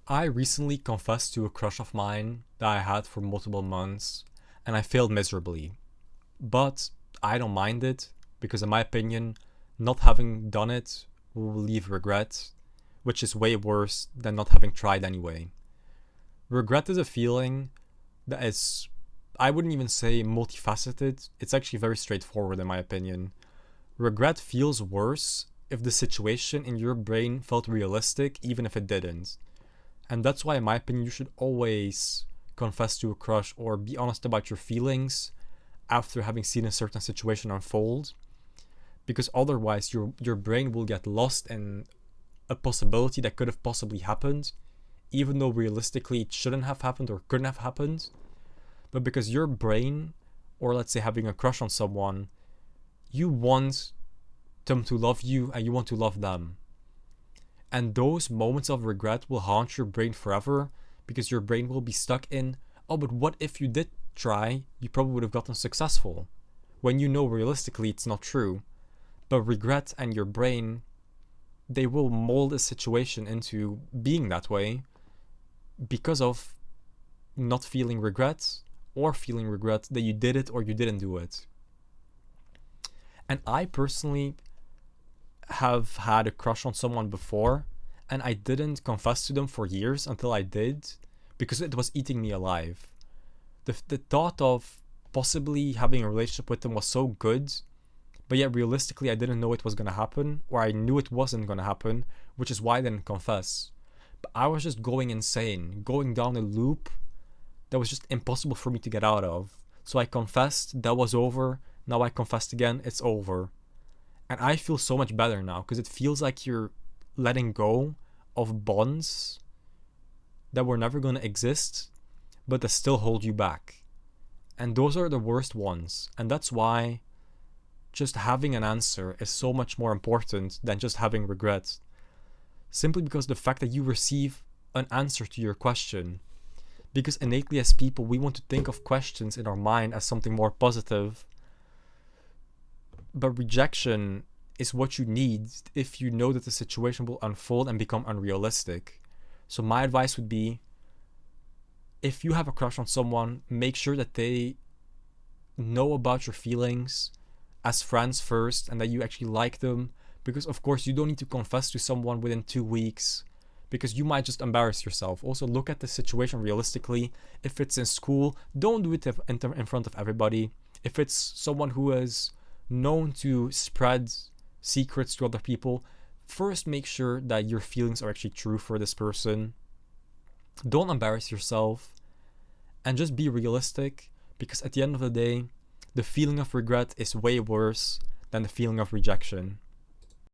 I recently confessed to a crush of mine that I had for multiple months, and I failed miserably. But I don't mind it, because in my opinion, not having done it will leave regret, which is way worse than not having tried anyway. Regret is a feeling that is, I wouldn't even say multifaceted, it's actually very straightforward in my opinion. Regret feels worse if the situation in your brain felt realistic, even if it didn't. And that's why, in my opinion, you should always confess to a crush or be honest about your feelings after having seen a certain situation unfold. Because otherwise, your brain will get lost in a possibility that could have possibly happened, even though realistically it shouldn't have happened or couldn't have happened. But because your brain, or let's say having a crush on someone, you want them to love you and you want to love them. And those moments of regret will haunt your brain forever because your brain will be stuck in, oh, but what if you did try? You probably would have gotten successful. When you know realistically it's not true. But regret and your brain, they will mold a situation into being that way because of not feeling regret or feeling regret that you did it or you didn't do it. And I personally have had a crush on someone before, and I didn't confess to them for years until I did, because it was eating me alive. The thought of possibly having a relationship with them was so good, but yet realistically I didn't know it was gonna happen, or I knew it wasn't gonna happen, which is why I didn't confess. But I was just going insane, going down a loop that was just impossible for me to get out of. So I confessed, that was over. Now I confessed again, it's over. And I feel so much better now because it feels like you're letting go of bonds that were never going to exist, but that still hold you back. And those are the worst ones. And that's why just having an answer is so much more important than just having regret. Simply because the fact that you receive an answer to your question. Because innately as people, we want to think of questions in our mind as something more positive. But rejection is what you need if you know that the situation will unfold and become unrealistic. So my advice would be, if you have a crush on someone, make sure that they know about your feelings as friends first and that you actually like them. Because of course you don't need to confess to someone within 2 weeks, because you might just embarrass yourself. Also look at the situation realistically. If it's in school, don't do it in front of everybody. If it's someone who is known to spread secrets to other people, first make sure that your feelings are actually true for this person. Don't embarrass yourself and just be realistic, because at the end of the day, the feeling of regret is way worse than the feeling of rejection.